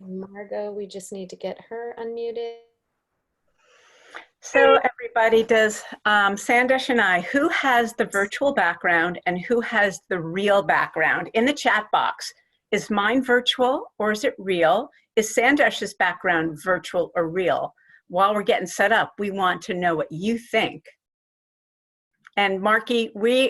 Margot, we just need to get her unmuted. So everybody, does Sandesh and I, who has the virtual background and who has the real background? In the chat box, is mine virtual or is it real? Is Sandesh's background virtual or real? While we're getting set up, we want to know what you think. And Marky,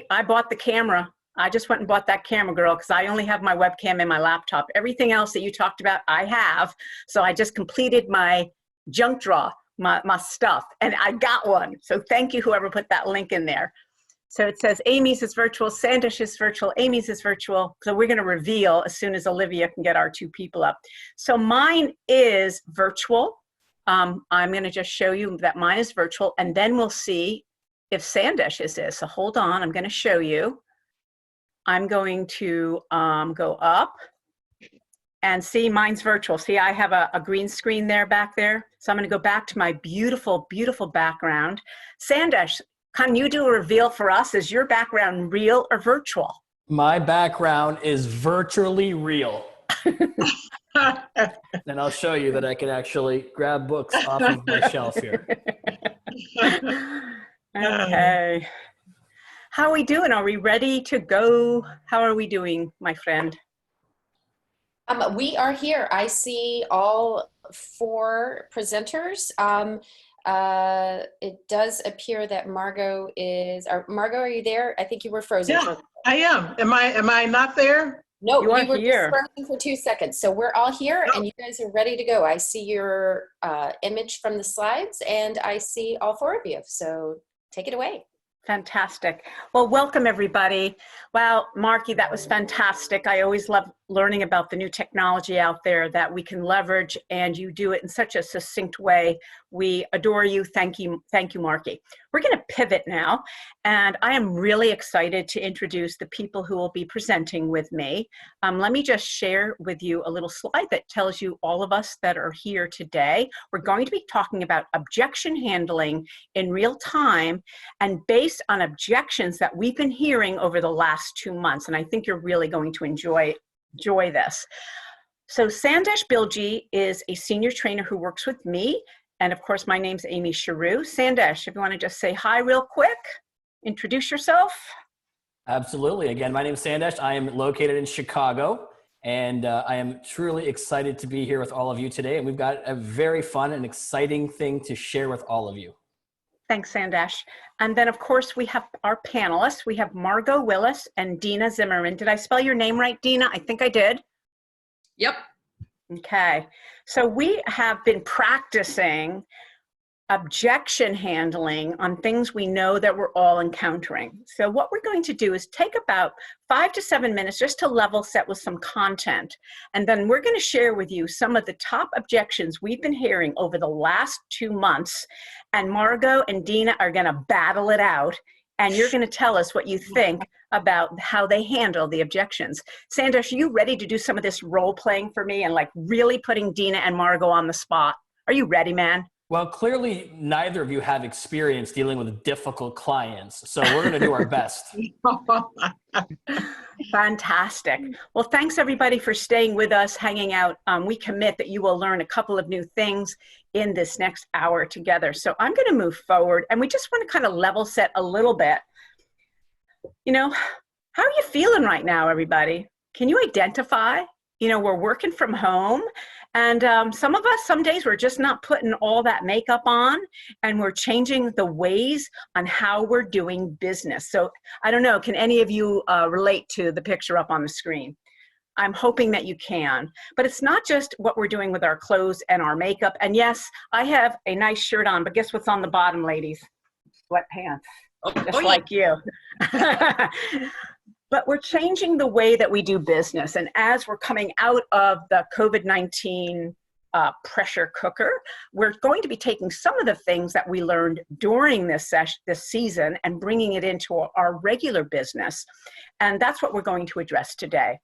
I bought the camera. I just went and bought that camera, girl, because I only have my webcam in my laptop. Everything else that you talked about, I have. So I just completed my junk drawer. My stuff, and I got one. So thank you, whoever put that link in there. So it says Amy's is virtual, Sandesh is virtual, Amy's is virtual. So we're going to reveal as soon as Olivia can get our two people up. So mine is virtual. I'm going to just show you that mine is virtual, and then we'll see if Sandesh is this. So hold on, I'm going to show you. I'm going to go up. And see, mine's virtual. See, I have a green screen there back there. So I'm going to go back to my beautiful, beautiful background. Sandesh, can you do a reveal for us? Is your background real or virtual? My background is virtually real. And I'll show you that I can actually grab books off of my shelf here. Okay. How are we doing? Are we ready to go? How are we doing, my friend? We are here. I see all four presenters. It does appear that Margot is. Margot, are you there? I think you were frozen. Yeah, I am. Am I not there? No, you were here. Just frozen for 2 seconds. So we're all here, and you guys are ready to go. I see your image from the slides, and I see all four of you. So take it away. Fantastic. Well, welcome everybody. Wow, Marky, that was fantastic. I always love learning about the new technology out there that we can leverage, and you do it in such a succinct way. We adore you. Thank you, Marky. We're going to pivot now, and I am really excited to introduce the people who will be presenting with me. Let me just share with you a little slide that tells you all of us that are here today. We're going to be talking about objection handling in real time and based on objections that we've been hearing over the last 2 months, and I think you're really going to enjoy this. So Sandesh Bilgi is a senior trainer who works with me, and of course my name's Amy Chorew. Sandesh, if you want to just say hi real quick, introduce yourself. Absolutely. Again, my name is Sandesh. I am located in Chicago, and I am truly excited to be here with all of you today, and we've got a very fun and exciting thing to share with all of you. Thanks, Sandesh. And then, of course, we have our panelists. We have Margot Willis and Dina Zimmerman. Did I spell your name right, Dina? I think I did. Yep. Okay. So we have been practicing objection handling on things we know that we're all encountering. So what we're going to do is take about 5 to 7 minutes just to level set with some content. And then we're going to share with you some of the top objections we've been hearing over the last 2 months. And Margot and Dina are going to battle it out. And you're going to tell us what you think about how they handle the objections. Sandesh, are you ready to do some of this role playing for me and like really putting Dina and Margot on the spot? Are you ready, man? Well, clearly neither of you have experience dealing with difficult clients, so we're going to do our best. Fantastic. Well, thanks everybody for staying with us, hanging out. We commit that you will learn a couple of new things in this next hour together. So I'm going to move forward, and we just want to kind of level set a little bit. You know, how are you feeling right now, everybody? Can you identify? You know, we're working from home, and some of us, some days we're just not putting all that makeup on, and we're changing the ways on how we're doing business. So I don't know, can any of you relate to the picture up on the screen? I'm hoping that you can, but it's not just what we're doing with our clothes and our makeup. And yes, I have a nice shirt on, but guess what's on the bottom, ladies? Sweatpants, just like you. But we're changing the way that we do business. And as we're coming out of the COVID-19 pressure cooker, we're going to be taking some of the things that we learned during this season and bringing it into our regular business. And that's what we're going to address today.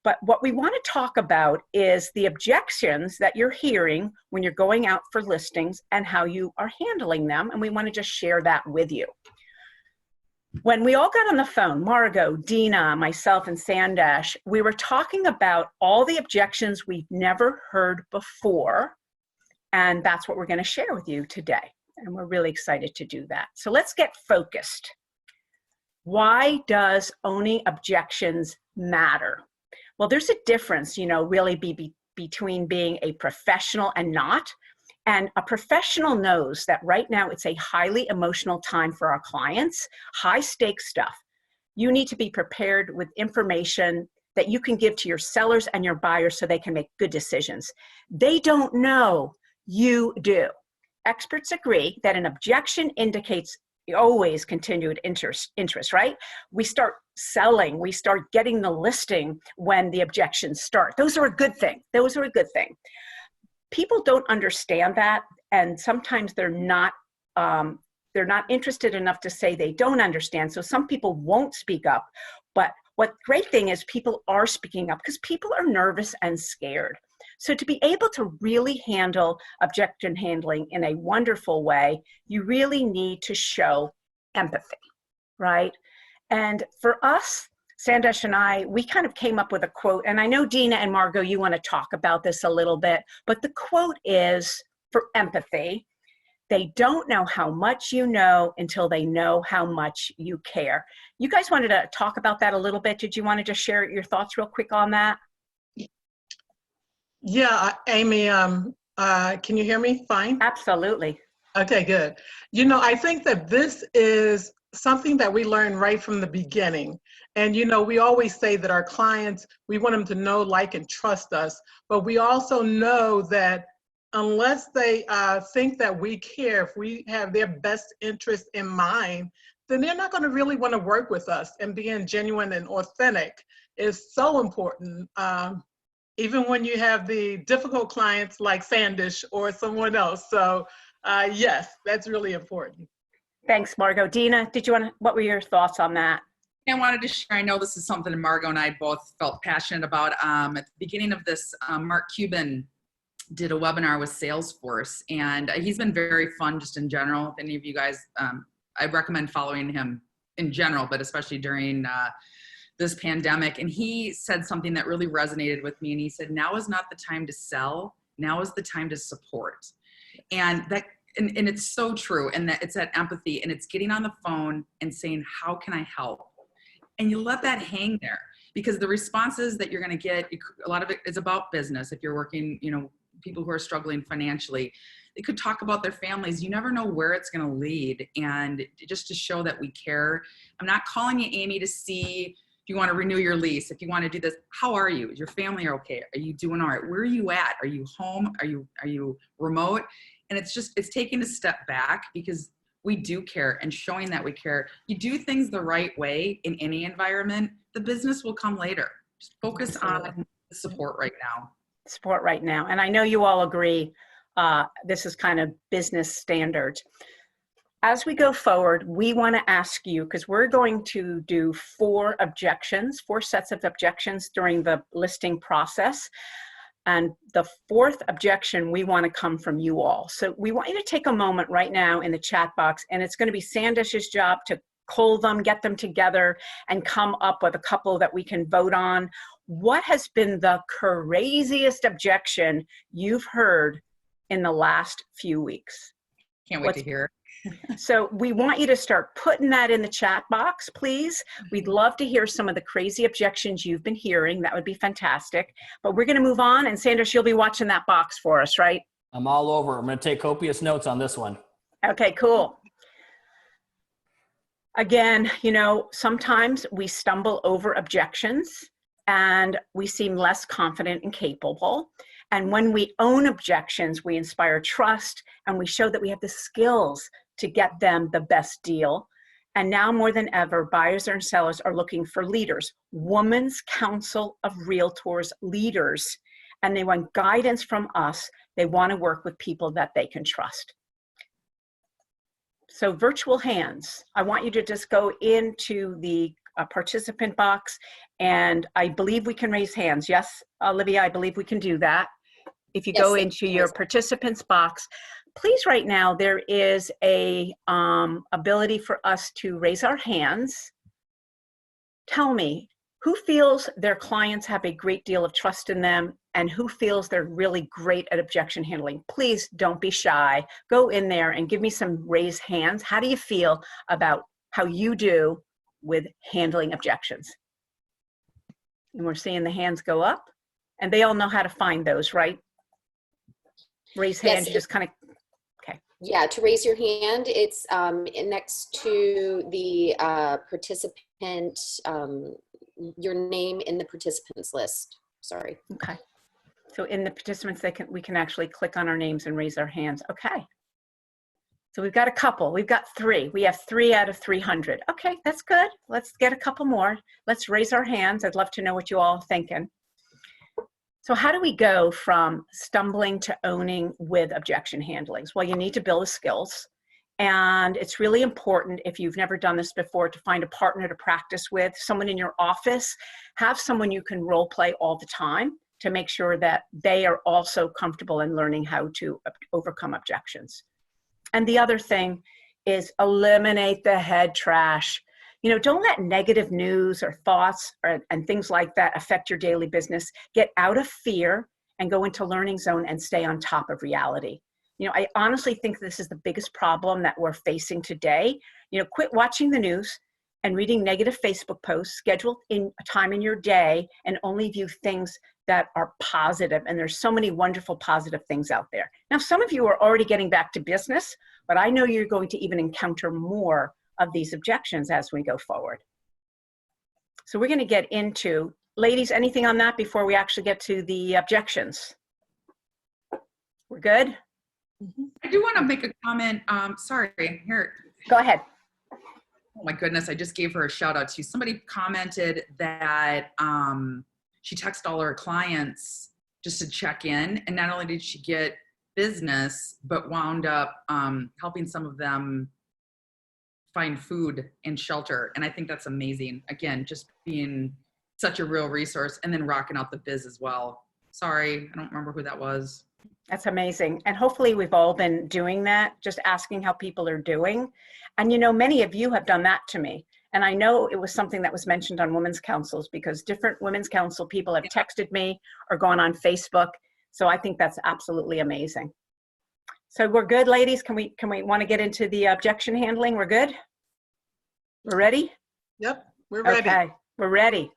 But what we want to talk about is the objections that you're hearing when you're going out for listings and how you are handling them. And we want to just share that with you. When we all got on the phone, Margot, Dina, myself, and Sandesh, we were talking about all the objections we've never heard before, and that's what we're going to share with you today. And we're really excited to do that. So let's get focused. Why does owning objections matter? Well, there's a difference, really between being a professional and not. And a professional knows that right now it's a highly emotional time for our clients, high stakes stuff. You need to be prepared with information that you can give to your sellers and your buyers so they can make good decisions. They don't know, you do. Experts agree that an objection indicates always continued interest, right? We start selling, we start getting the listing when the objections start. Those are a good thing. People don't understand that, and sometimes they're not interested enough to say they don't understand. So some people won't speak up, but what great thing is people are speaking up because people are nervous and scared. So to be able to really handle objection handling in a wonderful way, you really need to show empathy, right? And for us, Sandesh and I, we kind of came up with a quote, and I know Dina and Margot, you want to talk about this a little bit, but the quote is, for empathy, they don't know how much you know until they know how much you care. You guys wanted to talk about that a little bit. Did you want to just share your thoughts real quick on that? Yeah, Amy, can you hear me fine? Absolutely. Okay, good. I think that this is something that we learn right from the beginning. And, we always say that our clients, we want them to know, like, and trust us. But we also know that unless they think that we care, if we have their best interest in mind, then they're not going to really want to work with us. And being genuine and authentic is so important. Even when you have the difficult clients like Sandesh or someone else. So yes, that's really important. Thanks, Margot. Dina, what were your thoughts on that? I wanted to share, I know this is something Margot and I both felt passionate about. At the beginning of this, Mark Cuban did a webinar with Salesforce, and he's been very fun just in general. If any of you guys, I recommend following him in general, but especially during this pandemic. And he said something that really resonated with me. And he said, now is not the time to sell. Now is the time to support. And it's so true. And that it's that empathy, and it's getting on the phone and saying, how can I help? And you let that hang there, because the responses that you're going to get, a lot of it is about business. If you're working, people who are struggling financially, they could talk about their families. You never know where it's going to lead. And just to show that we care. I'm not calling you, Amy, to see if you want to renew your lease, if you want to do this. How are you? Is your family okay? Are you doing all right? Where are you at? Are you home? Are you remote? And it's taking a step back, because we do care, and showing that we care. You do things the right way in any environment, the business will come later. Just focus on the support right now. Support right now. And I know you all agree, this is kind of business standards. As we go forward, we want to ask you, because we're going to do 4 sets of objections during the listing process. And the 4th objection, we want to come from you all. So we want you to take a moment right now in the chat box, and it's going to be Sandesh's job to cull them, get them together, and come up with a couple that we can vote on. What has been the craziest objection you've heard in the last few weeks? Can't wait to hear. So we want you to start putting that in the chat box, please. We'd love to hear some of the crazy objections you've been hearing. That would be fantastic. But we're going to move on, and Sandesh, you'll be watching that box for us, right? I'm all over. I'm going to take copious notes on this one. Okay, cool. Again, sometimes we stumble over objections and we seem less confident and capable. And when we own objections, we inspire trust, and we show that we have the skills to get them the best deal. And now more than ever, buyers and sellers are looking for leaders, Women's Council of Realtors leaders, and they want guidance from us. They want to work with people that they can trust. So virtual hands, I want you to just go into the participant box, and I believe we can raise hands. Yes, Olivia, I believe we can do that. If you go into your participants box, please, right now, there is a ability for us to raise our hands. Tell me, who feels their clients have a great deal of trust in them and who feels they're really great at objection handling? Please don't be shy. Go in there and give me some raised hands. How do you feel about how you do with handling objections? And we're seeing the hands go up, and they all know how to find those, right? Raise hands, Yes, you just kind of, okay. Yeah, to raise your hand, it's next to the participant, your name in the participants list. Sorry. Okay. So in the participants, we can actually click on our names and raise our hands. Okay. So we've got a couple. We've got 3. We have 3 out of 300. Okay, that's good. Let's get a couple more. Let's raise our hands. I'd love to know what you all are thinking. So how do we go from stumbling to owning with objection handlings? Well, you need to build the skills. And it's really important, if you've never done this before, to find a partner to practice with, someone in your office. Have someone you can role play all the time to make sure that they are also comfortable in learning how to overcome objections. And the other thing is eliminate the head trash. You know, don't let negative news or thoughts and things like that affect your daily business. Get out of fear and go into learning zone and stay on top of reality. You know, I honestly think this is the biggest problem that we're facing today. You know, quit watching the news and reading negative Facebook posts. Schedule in a time in your day and only view things that are positive. And there's so many wonderful positive things out there. Now, some of you are already getting back to business, but I know you're going to even encounter more of these objections as we go forward. So we're going to get into, ladies, anything on that before we actually get to the objections? We're good? I do want to make a comment. Sorry, here. Go ahead. Oh my goodness, I just gave her a shout out to you. Somebody commented that she texted all her clients just to check in. And not only did she get business, but wound up helping some of them find food and shelter. And I think that's amazing. Again, just being such a real resource and then rocking out the biz as well. Sorry, I don't remember who that was. That's amazing. And hopefully we've all been doing that, just asking how people are doing. And you know, many of you have done that to me. And I know it was something that was mentioned on women's councils because different women's council people have texted me or gone on Facebook. So I think that's absolutely amazing. So we're good, ladies. Can we want to get into the objection handling? We're good? We're ready? Yep, we're ready. Okay, we're ready.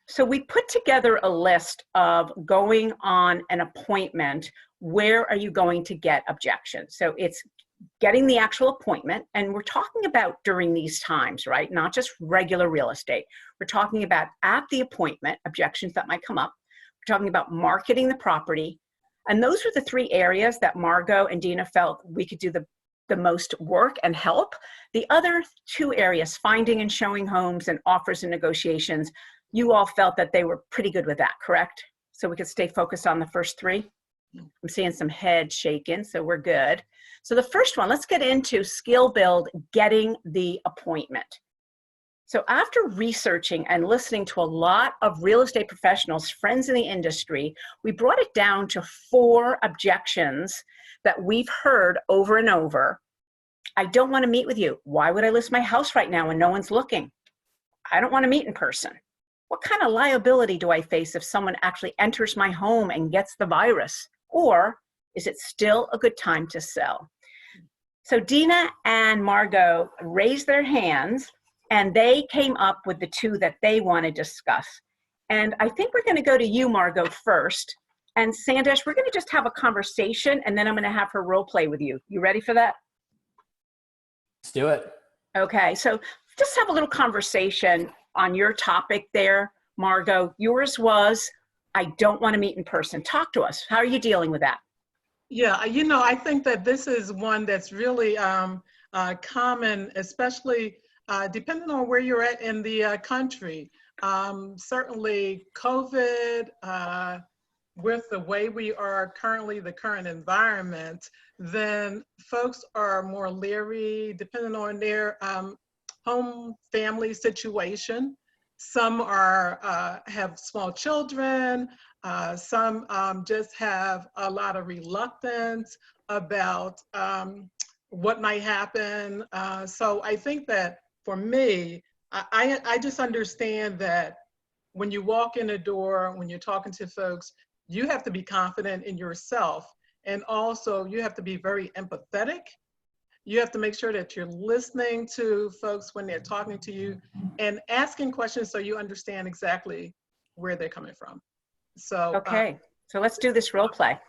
So we put together a list of going on an appointment. Where are you going to get objections? So it's getting the actual appointment. And we're talking about during these times, right? Not just regular real estate. We're talking about at the appointment, objections that might come up. We're talking about marketing the property. And those were the 3 areas that Margot and Dina felt we could do the most work and help. The other 2 areas, finding and showing homes and offers and negotiations, you all felt that they were pretty good with that, correct? So we could stay focused on the first 3. I'm seeing some head shaking, so we're good. So the first one, let's get into skill build, getting the appointment. So after researching and listening to a lot of real estate professionals, friends in the industry, we brought it down to 4 objections that we've heard over and over. I don't want to meet with you. Why would I list my house right now when no one's looking? I don't want to meet in person. What kind of liability do I face if someone actually enters my home and gets the virus? Or is it still a good time to sell? So Dina and Margot raised their hands and they came up with the 2 that they want to discuss. And I think we're going to go to you, Margot, first. And Sandesh, we're going to just have a conversation and then I'm going to have her role play with you. You ready for that? Let's do it. Okay, so just have a little conversation on your topic there, Margot. Yours was, I don't want to meet in person. Talk to us. How are you dealing with that? Yeah, you know, I think that this is one that's really common, especially depending on where you're at in the country. Certainly COVID, with the way we are currently, the current environment, then folks are more leery depending on their home family situation. Some are have small children, Some just have a lot of reluctance about what might happen. So I think that for me, I just understand that when you walk in a door, when you're talking to folks, you have to be confident in yourself. And also you have to be very empathetic. You have to make sure that you're listening to folks when they're talking to you and asking questions so you understand exactly where they're coming from. So Okay, so let's do this role play.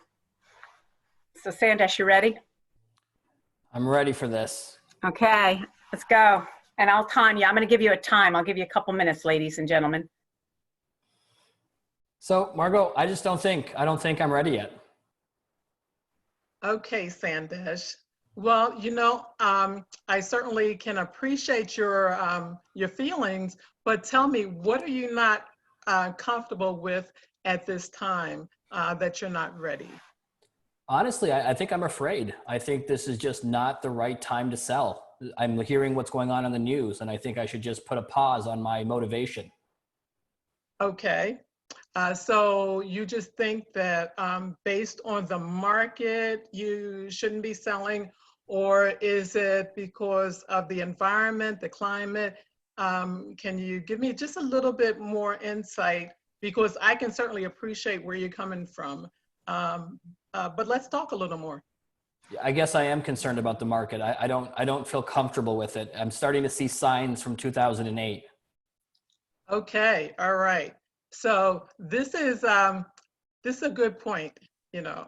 So Sandesh, you ready? I'm ready for this. Okay, let's go. And I'll time you. I'm going to give you a time. I'll give you a couple minutes, ladies and gentlemen. So Margot, I don't think I'm ready yet. okay, Sandesh. Well, I certainly can appreciate your feelings, but tell me, what are you not comfortable with at this time that you're not ready? Honestly, I think I'm afraid. I think this is just not the right time to sell. I'm hearing what's going on in the news, and I think I should just put a pause on my motivation. Okay. So you just think that based on the market, you shouldn't be selling, or is it because of the environment, the climate? Can you give me just a little bit more insight? Because I can certainly appreciate where you're coming from. But let's talk a little more. I guess I am concerned about the market. I don't feel comfortable with it. I'm starting to see signs from 2008. Okay, all right. So this is a good point,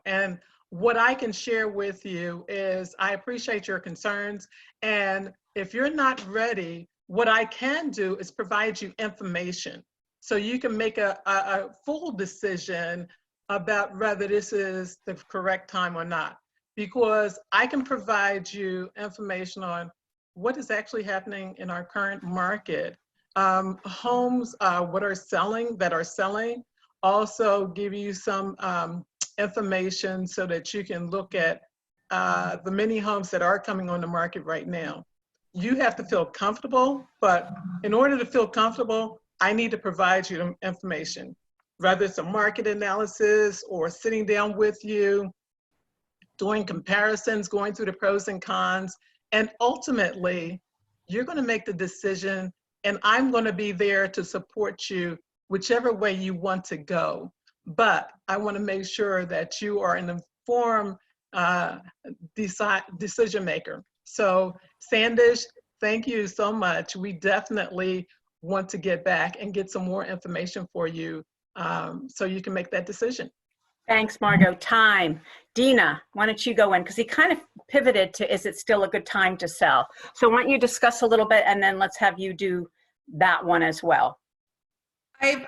and what I can share with you is I appreciate your concerns. And if you're not ready, what I can do is provide you information so you can make a full decision about whether this is the correct time or not. Because I can provide you information on what is actually happening in our current market. Homes that are selling, also give you some information so that you can look at the many homes that are coming on the market right now. You have to feel comfortable, but in order to feel comfortable, I need to provide you information, whether it's a market analysis or sitting down with you, doing comparisons, going through the pros and cons, and ultimately, you're going to make the decision, and I'm going to be there to support you whichever way you want to go. But I want to make sure that you are an informed decision maker. So Sandesh, thank you so much. We definitely want to get back and get some more information for you so you can make that decision. Thanks, Margot. Time. Dina, why don't you go in? Because he kind of pivoted to, is it still a good time to sell? So why don't you discuss a little bit, and then let's have you do that one as well. I've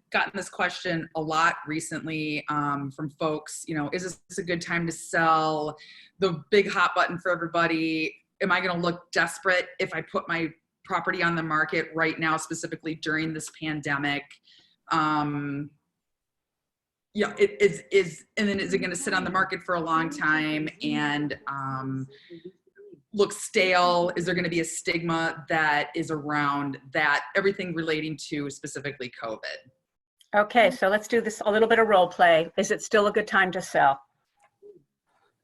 gotten this question a lot recently from folks, is this a good time to sell? The big hot button for everybody. Am I going to look desperate if I put my property on the market right now, specifically during this pandemic? Yeah, and then is it going to sit on the market for a long time and look stale? Is there going to be a stigma that is around that? Everything relating to specifically COVID. Okay, so let's do this, a little bit of role play. Is it still a good time to sell?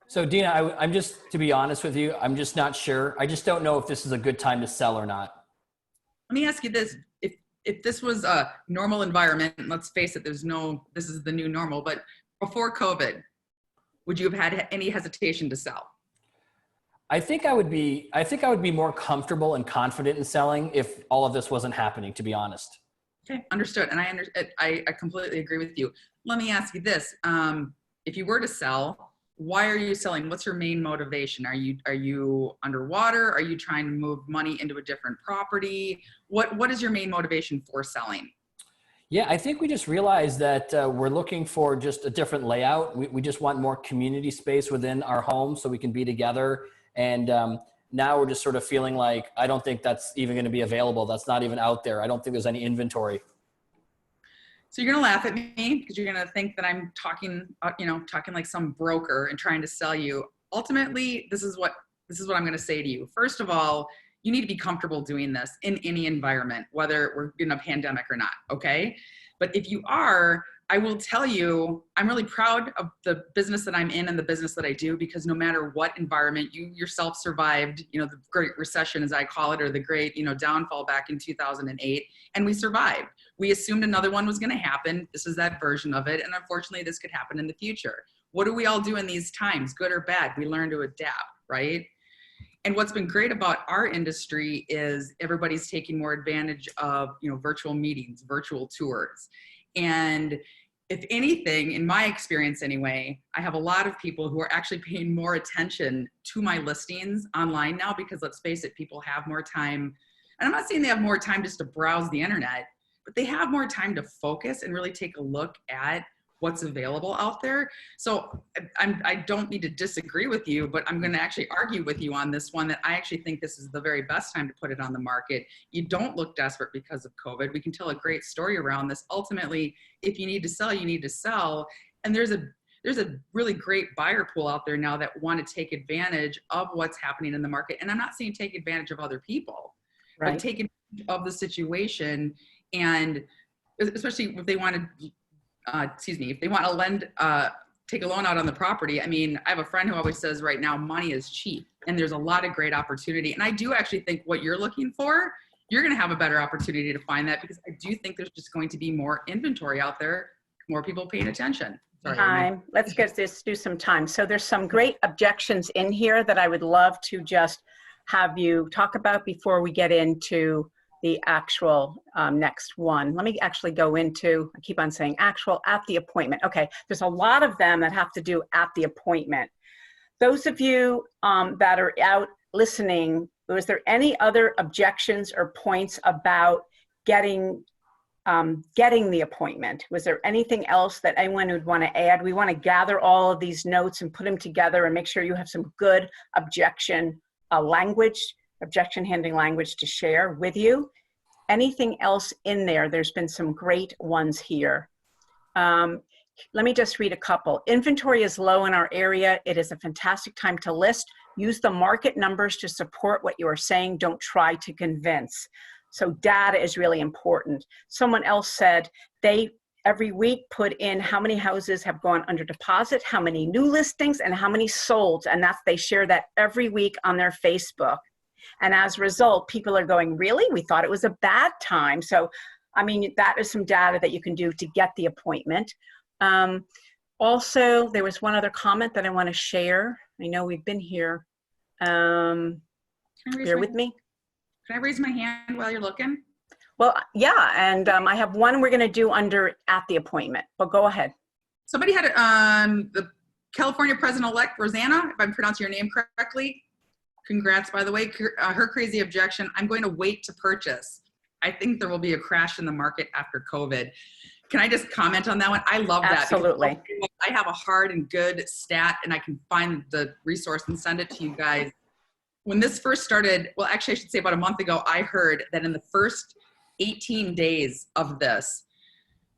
So Dina, I'm just, to be honest with you, I'm just not sure. I just don't know if this is a good time to sell or not. Let me ask you this. If this was a normal environment, and let's face it, this is the new normal, but before COVID, would you have had any hesitation to sell? I think I would be more comfortable and confident in selling if all of this wasn't happening, to be honest. Okay, understood. And I completely agree with you. Let me ask you this. If you were to sell, why are you selling? What's your main motivation? Are you underwater? Are you trying to move money into a different property? What is your main motivation for selling? Yeah, I think we just realized that we're looking for just a different layout. We just want more community space within our home so we can be together. And now we're just sort of feeling like, I don't think that's even going to be available. That's not even out there. I don't think there's any inventory. So you're going to laugh at me because you're going to think that I'm talking like some broker and trying to sell you. Ultimately, this is what I'm going to say to you. First of all, you need to be comfortable doing this in any environment, whether we're in a pandemic or not. Okay. But if you are, I will tell you, I'm really proud of the business that I'm in and the business that I do, because no matter what environment, you yourself survived, you know, the Great Recession, as I call it, or the great, you know, downfall back in 2008, and we survived. We assumed another one was going to happen. This is that version of it. And unfortunately, this could happen in the future. What do we all do in these times, good or bad? We learn to adapt, right? And what's been great about our industry is everybody's taking more advantage of, you know, virtual meetings, virtual tours. And if anything, in my experience anyway, I have a lot of people who are actually paying more attention to my listings online now, because let's face it, people have more time. And I'm not saying they have more time just to browse the internet, but they have more time to focus and really take a look at what's available out there. So I don't need to disagree with you, but I'm going to actually argue with you on this one, that I actually think this is the very best time to put it on the market. You don't look desperate because of COVID. We can tell a great story around this. Ultimately, if you need to sell, you need to sell. And there's a really great buyer pool out there now that want to take advantage of what's happening in the market. And I'm not saying take advantage of other people, Right. but take advantage of the situation. And especially if they want to, if they want to lend, take a loan out on the property. I mean, I have a friend who always says right now, money is cheap, and there's a lot of great opportunity. And I do actually think what you're looking for, you're going to have a better opportunity to find that, because I do think there's just going to be more inventory out there, more people paying attention. Sorry, Time. Let's get this, do some time. So there's some great objections in here that I would love to just have you talk about before we get into the actual next one. Let me actually go into, I keep on saying actual, at the appointment. Okay, there's a lot of them that have to do at the appointment. Those of you that are out listening, was there any other objections or points about getting the appointment? Was there anything else that anyone would want to add? We want to gather all of these notes and put them together and make sure you have some good objection objection handling language to share with you. Anything else in there? There's been some great ones here. Let me just read a couple. Inventory is low in our area. It is a fantastic time to list. Use the market numbers to support what you are saying. Don't try to convince. So data is really important. Someone else said they every week put in how many houses have gone under deposit, how many new listings, and how many sold. And they share that every week on their Facebook. And as a result, people are going, really? We thought it was a bad time. So, I mean, that is some data that you can do to get the appointment. Also, there was one other comment that I want to share. I know we've been here. Bear with me. Can I raise my hand while you're looking? Well, yeah, and I have one we're going to do under at the appointment, but go ahead. Somebody had the California President-elect Rosanna, if I'm pronouncing your name correctly. Congrats, by the way. Her crazy objection, I'm going to wait to purchase. I think there will be a crash in the market after COVID. Can I just comment on that one? I love that. Absolutely. I have a hard and good stat, and I can find the resource and send it to you guys. When this first started, well, actually, I should say about a month ago, I heard that in the first 18 days of this,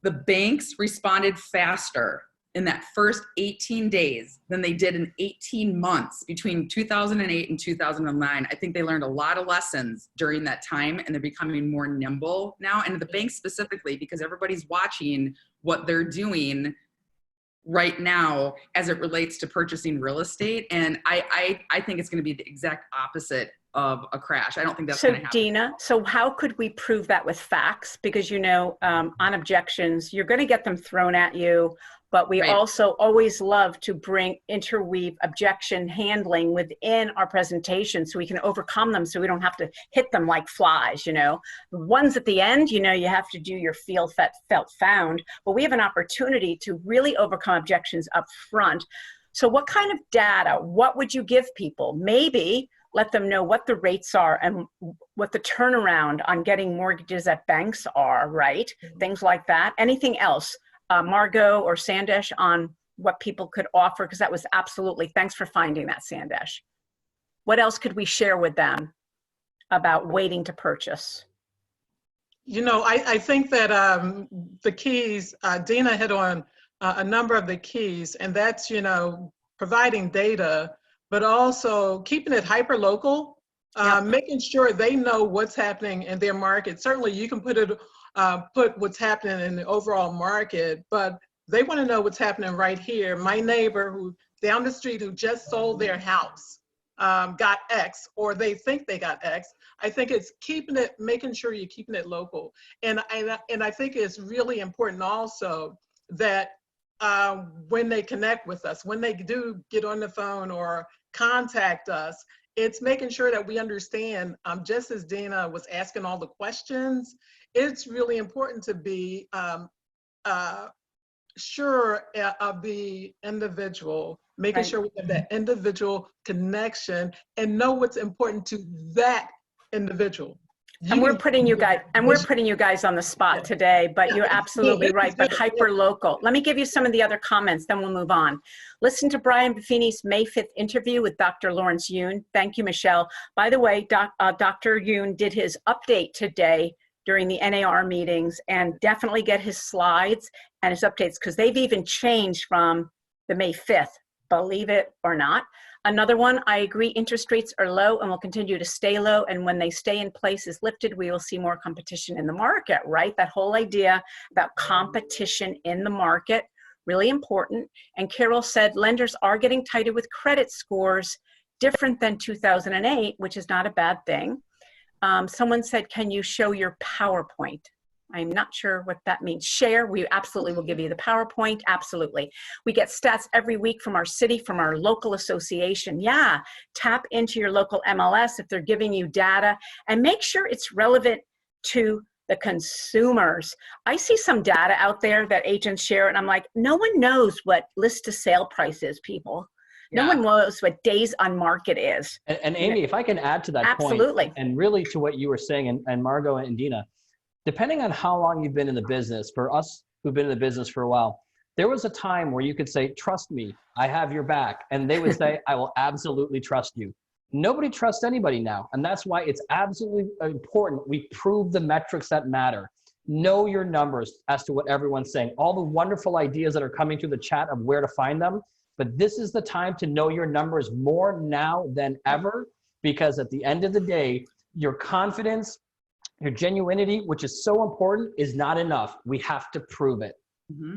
the banks responded faster in that first 18 days than they did in 18 months between 2008 and 2009. I think they learned a lot of lessons during that time, and they're becoming more nimble now. And the banks specifically, because everybody's watching what they're doing right now as it relates to purchasing real estate. And I think it's going to be the exact opposite of a crash. I don't think that's going to happen. So Dina, so how could we prove that with facts? Because, you know, on objections, you're going to get them thrown at you, but we also always love to interweave objection handling within our presentation so we can overcome them, so we don't have to hit them like flies, you know. The ones at the end, you know, you have to do your felt found, but we have an opportunity to really overcome objections up front. So what kind of data, what would you give people? Maybe let them know what the rates are and what the turnaround on getting mortgages at banks are, right? Mm-hmm. Things like that. Anything else? Margot or Sandesh, on what people could offer, because that was absolutely, thanks for finding that, Sandesh. What else could we share with them about waiting to purchase? You know, I think that the keys, Dina hit on a number of the keys, and that's, you know, providing data, but also keeping it hyper-local, making sure they know what's happening in their market. Certainly you can put it put what's happening in the overall market, but they want to know what's happening right here. My neighbor who down the street who just sold their house got X, or they think they got X. I think it's making sure you're keeping it local. And I think it's really important also that when they connect with us, when they do get on the phone or contact us, it's making sure that we understand, just as Dina was asking all the questions, it's really important to be sure of the individual, making sure we have that individual connection and know what's important to that individual. And we're putting you guys on the spot today, but you're absolutely right, but hyper local. Let me give you some of the other comments, then we'll move on. Listen to Brian Buffini's May 5th interview with Dr. Lawrence Yoon. Thank you, Michelle. By the way, Dr. Yoon did his update today during the NAR meetings, and definitely get his slides and his updates, because they've even changed from the May 5th, believe it or not. Another one, I agree, interest rates are low and will continue to stay low, and when they stay in place is lifted, we will see more competition in the market, right? That whole idea about competition in the market, really important. And Carol said lenders are getting tighter with credit scores, different than 2008, which is not a bad thing. Someone said, can you show your PowerPoint? I'm not sure what that means. Share, we absolutely will give you the PowerPoint, absolutely. We get stats every week from our city, from our local association. Yeah, tap into your local MLS if they're giving you data, and make sure it's relevant to the consumers. I see some data out there that agents share, and I'm like, no one knows what list to sale price is, people. No one knows what days on market is. And Amy, if I can add to that absolutely. point, and really to what you were saying, and Margot and Dina, depending on how long you've been in the business, for us who've been in the business for a while, there was a time where you could say, trust me, I have your back. And they would say, I will absolutely trust you. Nobody trusts anybody now. And that's why it's absolutely important we prove the metrics that matter. Know your numbers as to what everyone's saying. All the wonderful ideas that are coming through the chat of where to find them. But this is the time to know your numbers more now than ever, because at the end of the day, your confidence, your genuinity, which is so important, is not enough. We have to prove it.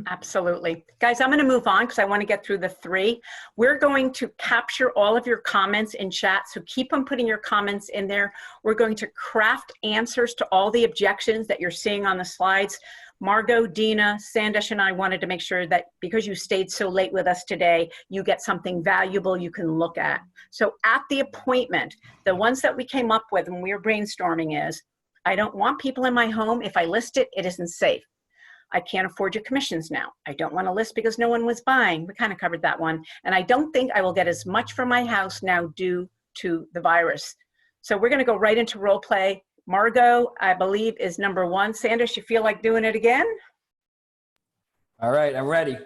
Absolutely. Guys, I'm going to move on because I want to get through the three. We're going to capture all of your comments in chat, so keep on putting your comments in there. We're going to craft answers to all the objections that you're seeing on the slides. Margot, Dina, Sandesh, and I wanted to make sure that because you stayed so late with us today, you get something valuable you can look at. So at the appointment, the ones that we came up with when we were brainstorming is, I don't want people in my home. If I list it, it isn't safe. I can't afford your commissions now. I don't want to list because no one was buying. We kind of covered that one. And I don't think I will get as much for my house now due to the virus. So we're going to go right into role play. Margot, I believe, is number one. Sanders, you feel like doing it again? All right, I'm ready.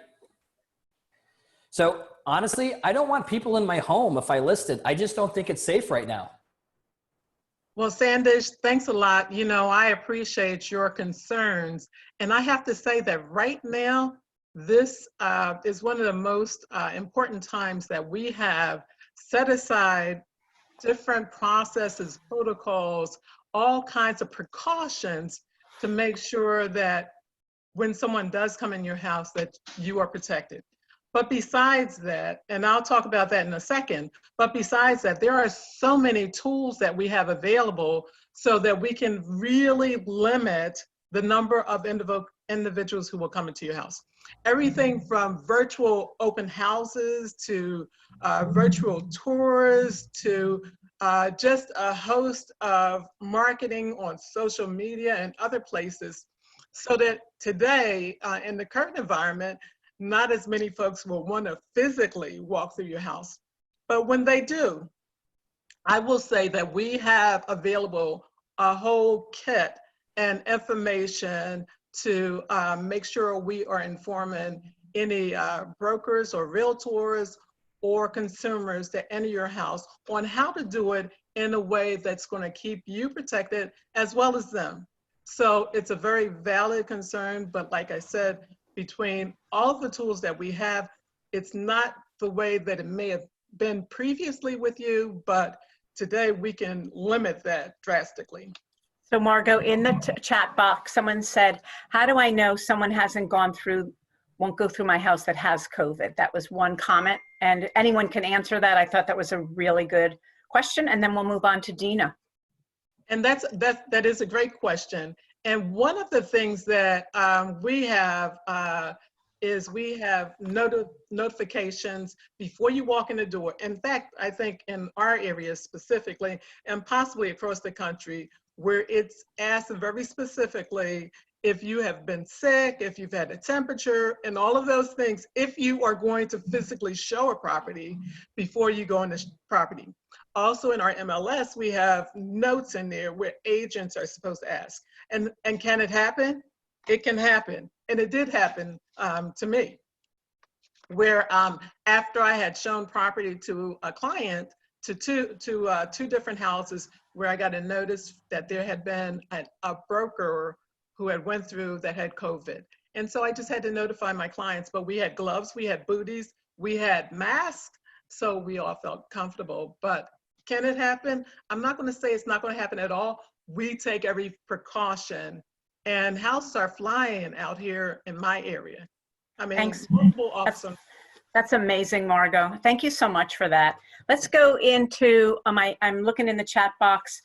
So honestly, I don't want people in my home if I list it. I just don't think it's safe right now. Well, Sandesh, thanks a lot. You know, I appreciate your concerns. And I have to say that right now, this is one of the most important times that we have set aside different processes, protocols, all kinds of precautions to make sure that when someone does come in your house, that you are protected. But besides that, and I'll talk about that in a second, but besides that, there are so many tools that we have available so that we can really limit the number of individuals who will come into your house. Everything from virtual open houses to virtual tours to just a host of marketing on social media and other places, so that today in the current environment, not as many folks will want to physically walk through your house. But when they do, I will say that we have available a whole kit and information to make sure we are informing any brokers or realtors or consumers that enter your house on how to do it in a way that's going to keep you protected as well as them. So it's a very valid concern, but like I said, between all the tools that we have, it's not the way that it may have been previously with you, but today we can limit that drastically. So Margot, in the chat box, someone said, how do I know someone won't go through my house that has COVID? That was one comment, and anyone can answer that. I thought that was a really good question, and then we'll move on to Dina. And that is a great question. And one of the things that we have is we have notifications before you walk in the door. In fact, I think in our area specifically, and possibly across the country, where it's asked very specifically if you have been sick, if you've had a temperature, and all of those things, if you are going to physically show a property before you go on the property. Also in our MLS, we have notes in there where agents are supposed to ask. And can it happen? It can happen. And it did happen to me, where after I had shown property to a client, to two different houses, where I got a notice that there had been a broker who had went through that had COVID. And so I just had to notify my clients, but we had gloves, we had booties, we had masks, so we all felt comfortable. But can it happen? I'm not gonna say it's not gonna happen at all. We take every precaution, and houses are flying out here in my area. I mean, Thanks. multiple officers. That's amazing, Margot. Thank you so much for that. Let's go into, I'm looking in the chat box.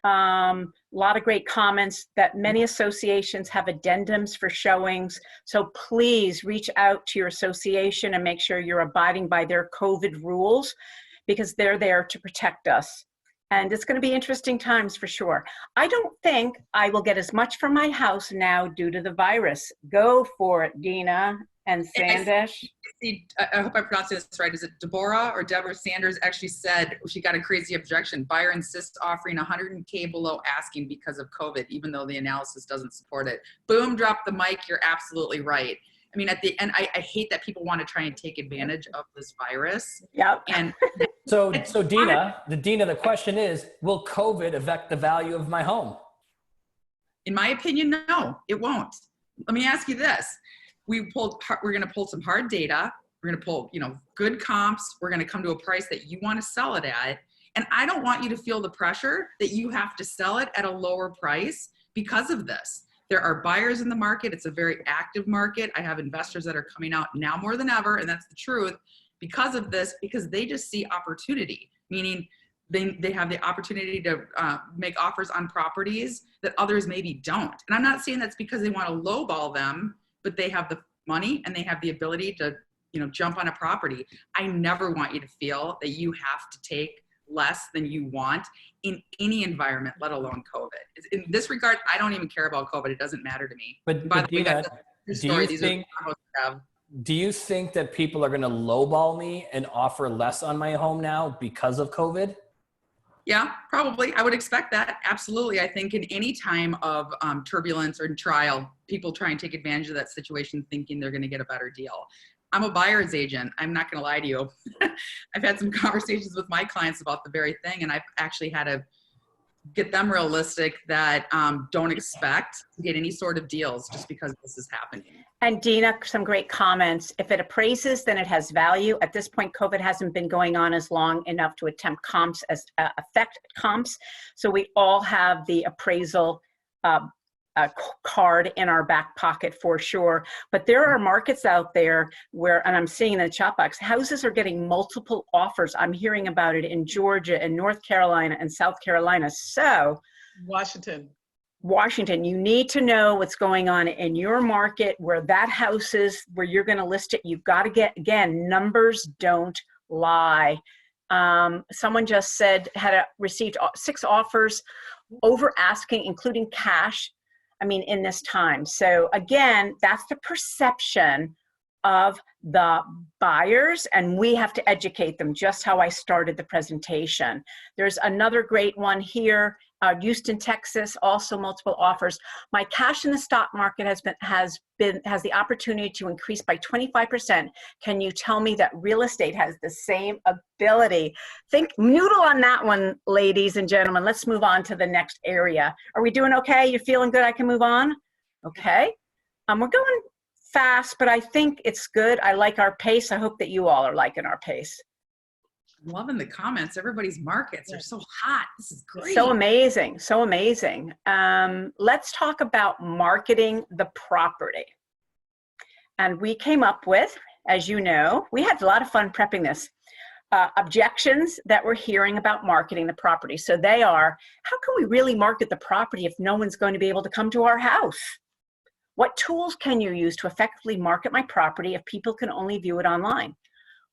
A lot of great comments that many associations have addendums for showings. So please reach out to your association and make sure you're abiding by their COVID rules, because they're there to protect us. And it's going to be interesting times for sure. I don't think I will get as much from my house now due to the virus. Go for it, Dina and Sandesh. I hope I pronounced this right. Is it Deborah Sanders actually said she got a crazy objection. Buyer insists offering 100K below asking because of COVID, even though the analysis doesn't support it. Boom, drop the mic. You're absolutely right. I mean, at the end, I hate that people want to try and take advantage of this virus. Yep. And So Dina, the question is, will COVID affect the value of my home? in my opinion, no, it won't. Let me ask you this. We're going to pull some hard data. We're going to pull, good comps. We're going to come to a price that you want to sell it at. And I don't want you to feel the pressure that you have to sell it at a lower price because of this. There are buyers in the market. It's a very active market. I have investors that are coming out now more than ever, and that's the truth, because of this, because they just see opportunity, meaning they have the opportunity to make offers on properties that others maybe don't. And I'm not saying that's because they want to lowball them, but they have the money and they have the ability to, jump on a property. I never want you to feel that you have to take less than you want in any environment, let alone COVID. In this regard, I don't even care about COVID. It doesn't matter to me. But By the way, Dina, that's do story. you These think, are the have. do you think that people are going to lowball me and offer less on my home now because of COVID? Yeah, probably. I would expect that. Absolutely. I think in any time of turbulence or trial, people try and take advantage of that situation thinking they're going to get a better deal. I'm a buyer's agent. I'm not going to lie to you. I've had some conversations with my clients about the very thing, and I've actually had to get them realistic that don't expect to get any sort of deals just because this is happening. And Dina, some great comments. If it appraises, then it has value. At this point, COVID hasn't been going on as long enough to attempt comps as affect comps. So we all have the appraisal card in our back pocket for sure. But there are markets out there where, and I'm seeing in the chat box, houses are getting multiple offers. I'm hearing about it in Georgia and North Carolina and South Carolina. So Washington, you need to know what's going on in your market, where that house is, where you're going to list it. You've got to get, again, numbers don't lie. Someone just said received 6 offers over asking, including cash, in this time. So again, that's the perception of the buyers, and we have to educate them, just how I started the presentation. There's another great one here, Houston, Texas, also multiple offers. My cash in the stock market has the opportunity to increase by 25%. Can you tell me that real estate has the same ability? Noodle on that one, ladies and gentlemen. Let's move on to the next area. Are we doing okay? You feeling good? I can move on? Okay. We're going fast, but I think it's good. I like our pace. I hope that you all are liking our pace. I'm loving the comments. Everybody's markets are so hot. This is great. So amazing. So amazing. Let's talk about marketing the property. And we came up with, as you know, we had a lot of fun prepping this, objections that we're hearing about marketing the property. So they are, how can we really market the property if no one's going to be able to come to our house? What tools can you use to effectively market my property if people can only view it online?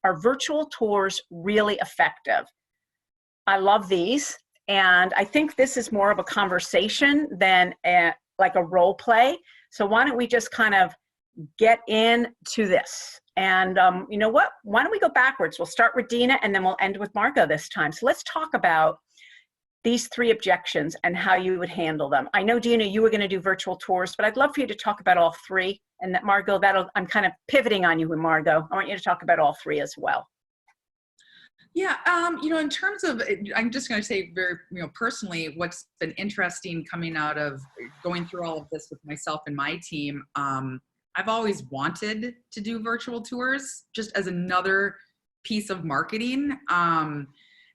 Are virtual tours really effective? I love these. And I think this is more of a conversation than like a role play. So why don't we just kind of get into this? And you know what? Why don't we go backwards? We'll start with Dina and then we'll end with Margot this time. So let's talk about these 3 objections and how you would handle them. I know, Dina, you were going to do virtual tours, but I'd love for you to talk about all 3. And that Margot, I'm kind of pivoting on you with Margot. I want you to talk about all 3 as well. Yeah, you know, in terms of, I'm just going to say very, you know, personally, what's been interesting coming out of going through all of this with myself and my team, I've always wanted to do virtual tours just as another piece of marketing.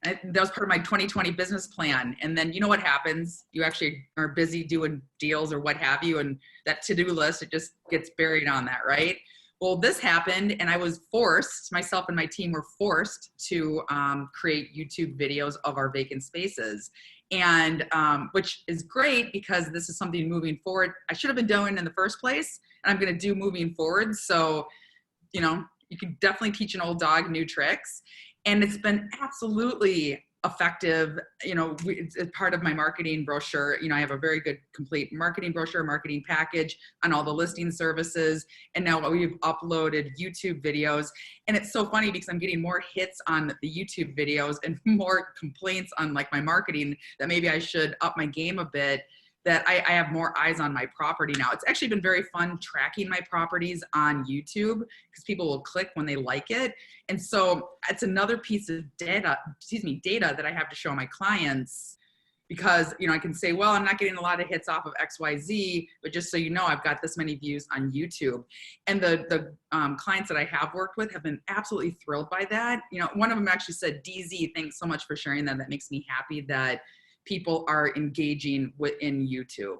That was part of my 2020 business plan. And then you know what happens? You actually are busy doing deals or what have you. And that to-do list, it just gets buried on that, right? Well, this happened and I was forced, myself and my team were forced to create YouTube videos of our vacant spaces. And which is great because this is something moving forward I should have been doing in the first place. And I'm going to do moving forward. So, you know, you can definitely teach an old dog new tricks. And it's been absolutely effective. You know, it's part of my marketing brochure. You know, I have a very good complete marketing brochure, marketing package on all the listing services. And now we've uploaded YouTube videos. And it's so funny because I'm getting more hits on the YouTube videos and more complaints on like my marketing that maybe I should up my game a bit, that I have more eyes on my property now. It's actually been very fun tracking my properties on YouTube because people will click when they like it. And so it's another piece of data that I have to show my clients because, you know, I can say, well, I'm not getting a lot of hits off of XYZ, but just so you know, I've got this many views on YouTube. And the clients that I have worked with have been absolutely thrilled by that. You know, one of them actually said, DZ, thanks so much for sharing that. That makes me happy that people are engaging within YouTube.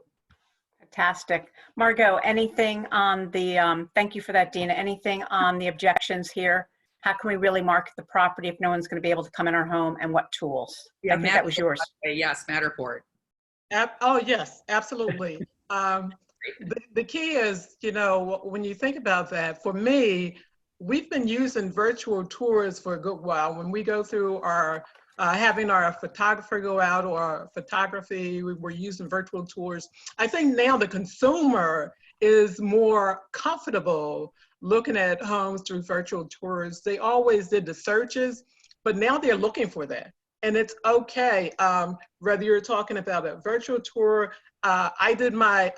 Fantastic. Margot, anything on the, thank you for that, Dina, anything on the objections here? How can we really market the property if no one's going to be able to come in our home, and what tools? Yeah, I think that was yours. Yes, Matterport. Oh, yes, absolutely. The key is, you know, when you think about that, for me, we've been using virtual tours for a good while. When we go through our having our photographer go out or photography, we're using virtual tours. I think now the consumer is more comfortable looking at homes through virtual tours. They always did the searches, but now they're looking for that. And it's okay, whether you're talking about a virtual tour. I did my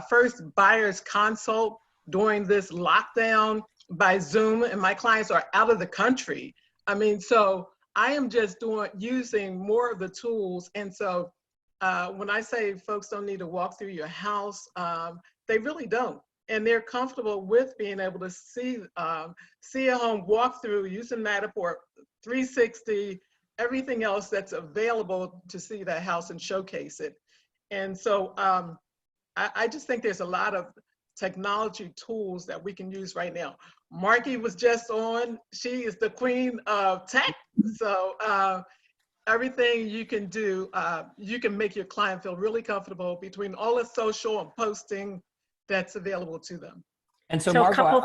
first buyer's consult during this lockdown by Zoom, and my clients are out of the country. I mean, so I am just using more of the tools. And so when I say folks don't need to walk through your house, they really don't. And they're comfortable with being able to see a home, walk through using Matterport 360, everything else that's available to see that house and showcase it. And so I just think there's a lot of technology tools that we can use right now. Marky was just on. She is the queen of tech. So everything you can do, you can make your client feel really comfortable between all the social and posting that's available to them. And so, So Margot,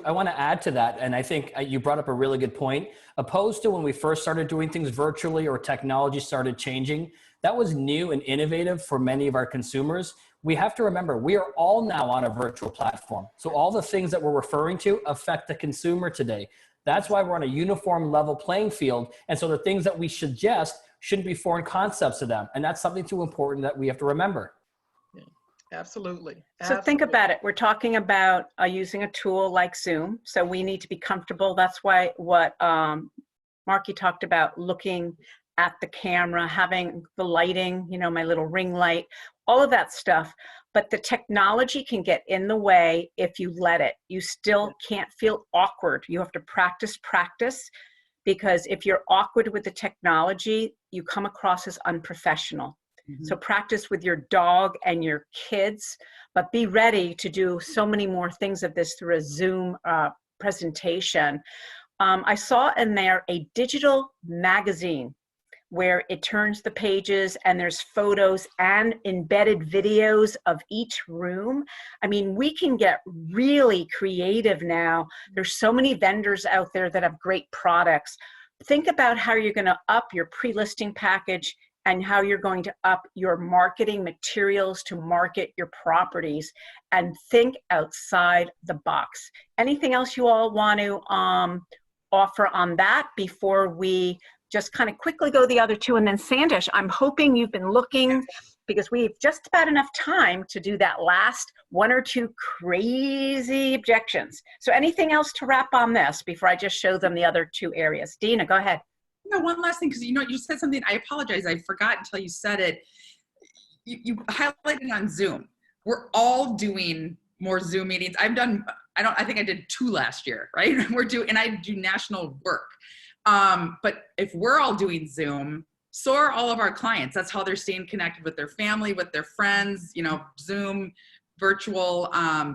I want to add to that. And I think you brought up a really good point. Opposed to when we first started doing things virtually or technology started changing, that was new and innovative for many of our consumers. We have to remember, we are all now on a virtual platform. So all the things that we're referring to affect the consumer today. That's why we're on a uniform level playing field. And so the things that we suggest shouldn't be foreign concepts to them. And that's something too important that we have to remember. Yeah, absolutely. So think about it. We're talking about using a tool like Zoom. So we need to be comfortable. That's why what Marky talked about, looking at the camera, having the lighting, you know, my little ring light, all of that stuff. But the technology can get in the way if you let it. You still can't feel awkward. You have to practice. because if you're awkward with the technology, you come across as unprofessional. So practice with your dog and your kids, but be ready to do so many more things of this through a Zoom presentation. I saw in there a digital magazine where it turns the pages and there's photos and embedded videos of each room. I mean, we can get really creative now. There's so many vendors out there that have great products. Think about how you're going to up your pre-listing package and how you're going to up your marketing materials to market your properties, and think outside the box. Anything else you all want to offer on that before we just kind of quickly go the other two? And then Sandesh, I'm hoping you've been looking, because we have just about enough time to do that last one or two crazy objections. So anything else to wrap on this before I just show them the other two areas? Dina, go ahead. No, one last thing, because you said something, I apologize, I forgot until you said it. You highlighted on Zoom. We're all doing more Zoom meetings. I think I did 2 last year, right? And I do national work. But if we're all doing Zoom, so are all of our clients. That's how they're staying connected with their family, with their friends, Zoom, virtual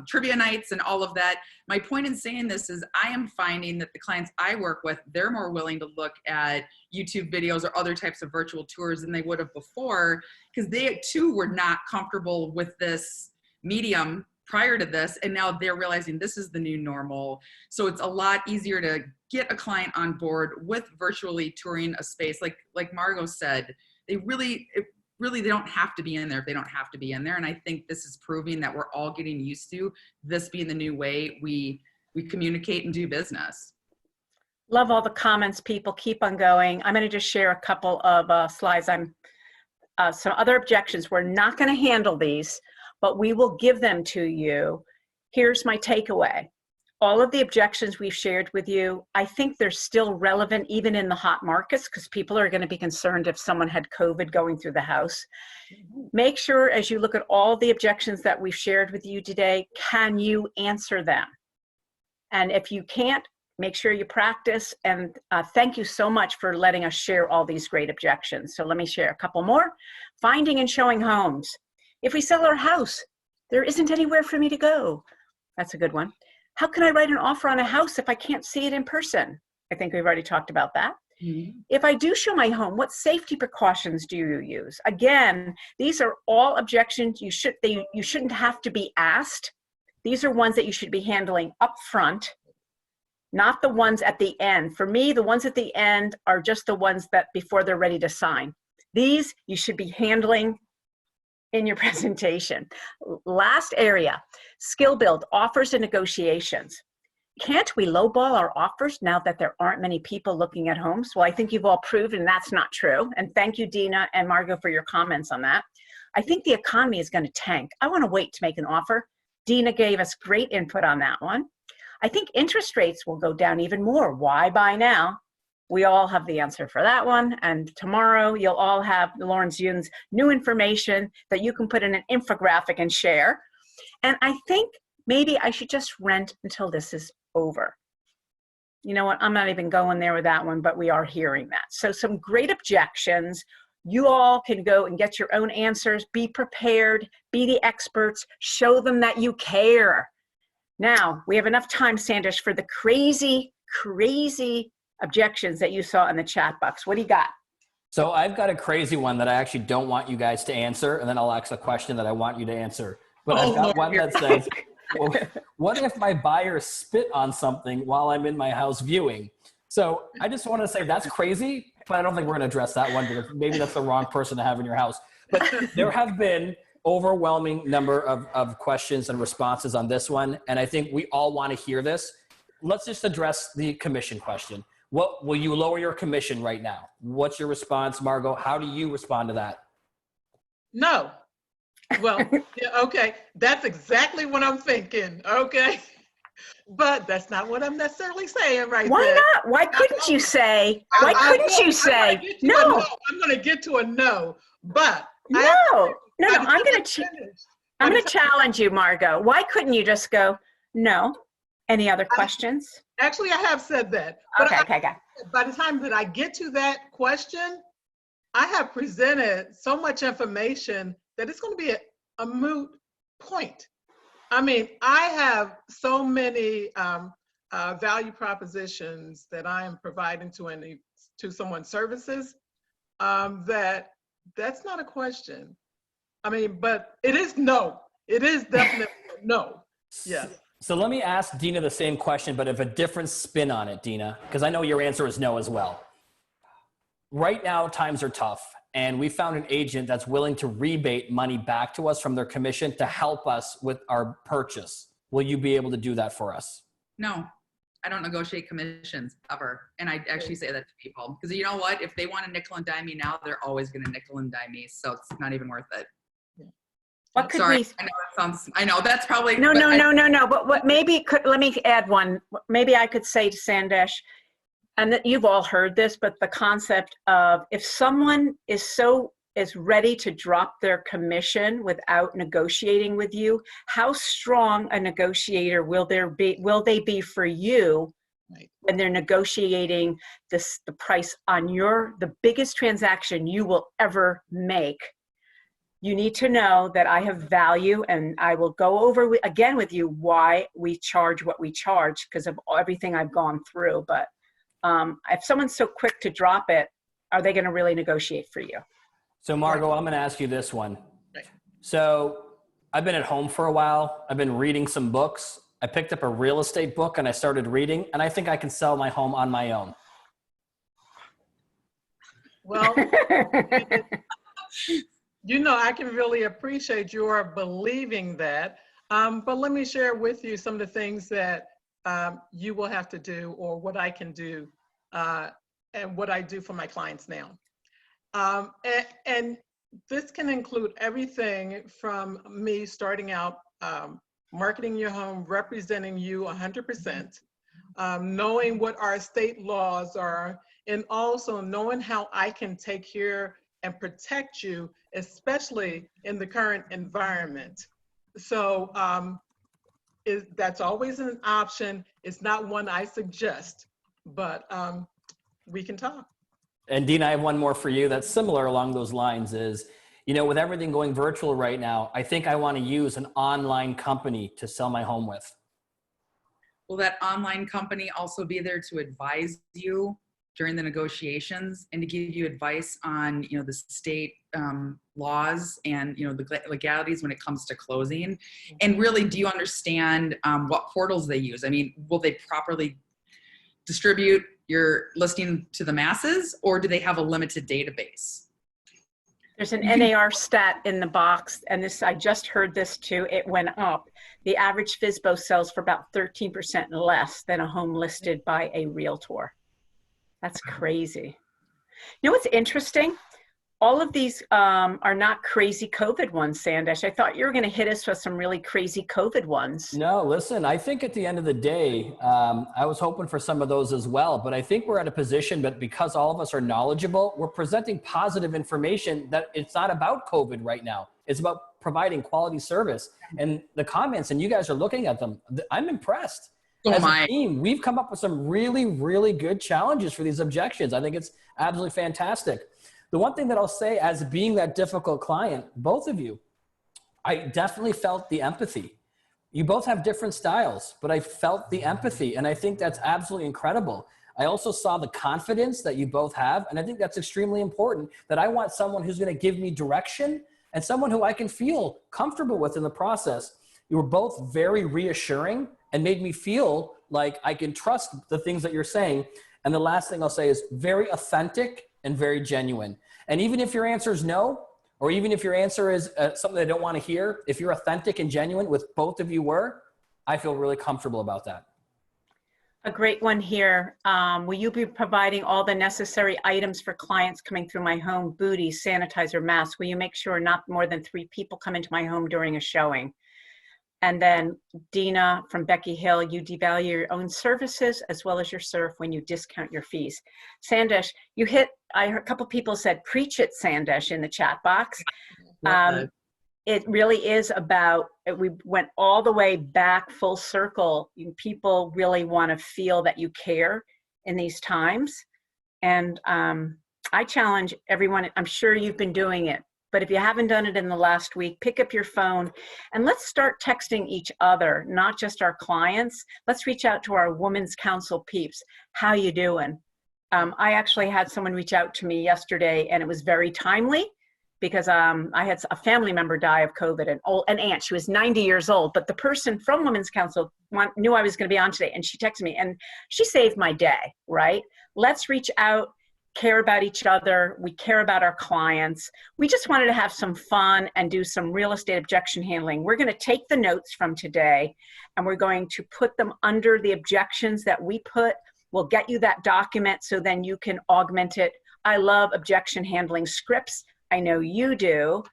trivia nights and all of that. My point in saying this is I am finding that the clients I work with, they're more willing to look at YouTube videos or other types of virtual tours than they would have before, because they too were not comfortable with this medium prior to this, and now they're realizing this is the new normal. So it's a lot easier to get a client on board with virtually touring a space. Like Margot said, they don't have to be in there if they don't have to be in there. And I think this is proving that we're all getting used to this being the new way we communicate and do business. Love all the comments, people. Keep on going. I'm going to just share a couple of slides. Some other objections. We're not going to handle these, but we will give them to you. Here's my takeaway. All of the objections we've shared with you, I think they're still relevant even in the hot markets, because people are going to be concerned if someone had COVID going through the house. Make sure as you look at all the objections that we've shared with you today, can you answer them? And if you can't, make sure you practice. And thank you so much for letting us share all these great objections. So let me share a couple more. Finding and showing homes. If we sell our house, there isn't anywhere for me to go. That's a good one. How can I write an offer on a house if I can't see it in person? I think we've already talked about that. Mm-hmm. If I do show my home, what safety precautions do you use? Again, these are all objections you shouldn't have to be asked. These are ones that you should be handling up front, not the ones at the end. For me, the ones at the end are just the ones that before they're ready to sign. These you should be handling in your presentation. Last area, skill build, offers and negotiations. Can't we lowball our offers now that there aren't many people looking at homes? Well, I think you've all proven that's not true. And thank you, Dina and Margot, for your comments on that. I think the economy is going to tank. I want to wait to make an offer. Dina gave us great input on that one. I think interest rates will go down even more. Why buy now? We all have the answer for that one. And tomorrow you'll all have Lawrence Yun's new information that you can put in an infographic and share. And I think maybe I should just rent until this is over. You know what? I'm not even going there with that one, but we are hearing that. So some great objections. You all can go and get your own answers. Be prepared. Be the experts. Show them that you care. Now, we have enough time, Sandesh, for the crazy, crazy objections that you saw in the chat box. What do you got? So I've got a crazy one that I actually don't want you guys to answer, and then I'll ask a question that I want you to answer. But I've got one that says, well, what if my buyer spit on something while I'm in my house viewing? So I just want to say that's crazy, but I don't think we're going to address that one because maybe that's the wrong person to have in your house. But there have been overwhelming number of questions and responses on this one, and I think we all want to hear this. Let's just address the commission question. What will you lower your commission right now? What's your response, Margot? How do you respond to that? No. Well, yeah, okay. That's exactly what I'm thinking. Okay. But that's not what I'm necessarily saying right Why there. not? Why couldn't you say? Why couldn't you say no? I'm going to get to a no. But no. I'm going to challenge you, Margot. Why couldn't you just go no? Any other questions? Actually, I have said that. But Okay. by the time that I get to that question, I have presented so much information that it's going to be a moot point. I mean, I have so many value propositions that I am providing to someone's services that's not a question. I mean, but it is no. It is definitely no. Yes. So let me ask Dina the same question, but of a different spin on it, Dina, because I know your answer is no as well. Right now, times are tough, and we found an agent that's willing to rebate money back to us from their commission to help us with our purchase. Will you be able to do that for us? No, I don't negotiate commissions ever. And I actually say that to people because you know what? If they want to nickel and dime me now, they're always going to nickel and dime me. So it's not even worth it. What could Sorry, we? I know that's probably. No. But what maybe could, let me add one. Maybe I could say to Sandesh, and that you've all heard this, but the concept of if someone is ready to drop their commission without negotiating with you, how strong a negotiator will they be for you when they're negotiating the price on the biggest transaction you will ever make? You need to know that I have value, and I will go over again with you why we charge what we charge because of everything I've gone through. But if someone's so quick to drop it, are they going to really negotiate for you? So Margot, I'm going to ask you this one. So I've been at home for a while. I've been reading some books. I picked up a real estate book and I started reading, and I think I can sell my home on my own. Well, I can really appreciate your believing that. But let me share with you some of the things that you will have to do, or what I can do, and what I do for my clients now. And this can include everything from me starting out marketing your home, representing you 100%, knowing what our state laws are, and also knowing how I can take care and protect you, especially in the current environment. So that's always an option. It's not one I suggest, but we can talk. And Dina, I have one more for you that's similar along those lines is, with everything going virtual right now, I think I want to use an online company to sell my home with. Will that online company also be there to advise you during the negotiations and to give you advice on, the state laws and, the legalities when it comes to closing? And really, do you understand what portals they use? I mean, will they properly distribute your listing to the masses, or do they have a limited database? There's an NAR stat in the box, and I just heard this too. It went up. The average FSBO sells for about 13% less than a home listed by a realtor. That's crazy. You know what's interesting? All of these are not crazy COVID ones, Sandesh. I thought you were going to hit us with some really crazy COVID ones. No, listen, I think at the end of the day, I was hoping for some of those as well, but I think we're at a position, but because all of us are knowledgeable, we're presenting positive information that it's not about COVID right now. It's about providing quality service. And the comments, and you guys are looking at them, I'm impressed. As a team, we've come up with some really, really good challenges for these objections. I think it's absolutely fantastic. The one thing that I'll say, as being that difficult client, both of you, I definitely felt the empathy. You both have different styles, but I felt the empathy, and I think that's absolutely incredible. I also saw the confidence that you both have, and I think that's extremely important, that I want someone who's going to give me direction and someone who I can feel comfortable with in the process. You were both very reassuring and made me feel like I can trust the things that you're saying. And the last thing I'll say is very authentic and very genuine. And even if your answer is no, or even if your answer is something I don't want to hear, if you're authentic and genuine, with both of you were, I feel really comfortable about that. A great one here. Will you be providing all the necessary items for clients coming through my home? Booties, sanitizer, masks. Will you make sure not more than 3 people come into my home during a showing? And then Dina from Becky Hill, you devalue your own services as well as your serve when you discount your fees. Sandesh, I heard a couple people said, preach it, Sandesh, in the chat box. it really is about, we went all the way back full circle. People really want to feel that you care in these times. And I challenge everyone, I'm sure you've been doing it, but if you haven't done it in the last week, pick up your phone and let's start texting each other, not just our clients. Let's reach out to our Women's Council peeps. How you doing? I actually had someone reach out to me yesterday, and it was very timely because I had a family member die of COVID, an aunt. She was 90 years old, but the person from Women's Council knew I was going to be on today, and she texted me, and she saved my day, right? Let's reach out, care about each other. We care about our clients. We just wanted to have some fun and do some real estate objection handling. We're going to take the notes from today, and we're going to put them under the objections that we put. We'll get you that document so then you can augment it. I love objection handling scripts. I know you do.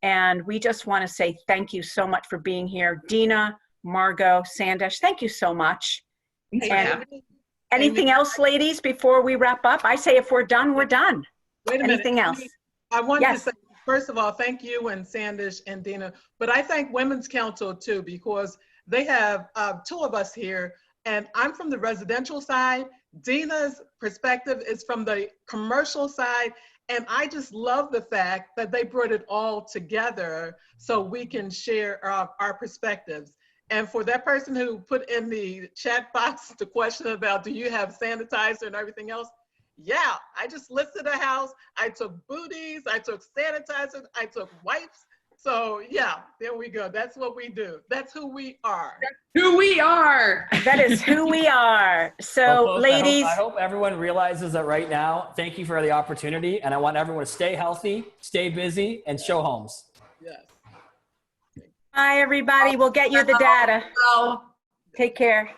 And we just want to say thank you so much for being here. Dina, Margot, Sandesh, thank you so much. And anything else, ladies, before we wrap up? I say if we're done, we're done. Wait a minute. Anything else? I wanted Yes. to say, first of all, thank you and Sandish and Dina, but I thank Women's Council too, because they have two of us here, and I'm from the residential side. Dina's perspective is from the commercial side, and I just love the fact that they brought it all together so we can share our perspectives. And for that person who put in the chat box the question about, do you have sanitizer and everything else? Yeah, I just listed a house. I took booties, I took sanitizer, I took wipes. So yeah, there we go. That's what we do. That's who we are. Who we are. That is who we are. So, Well, folks, ladies. I hope everyone realizes that right now. Thank you for the opportunity. And I want everyone to stay healthy, stay busy, and show homes. Yes. Bye, everybody. We'll get you the data. Well, Take care.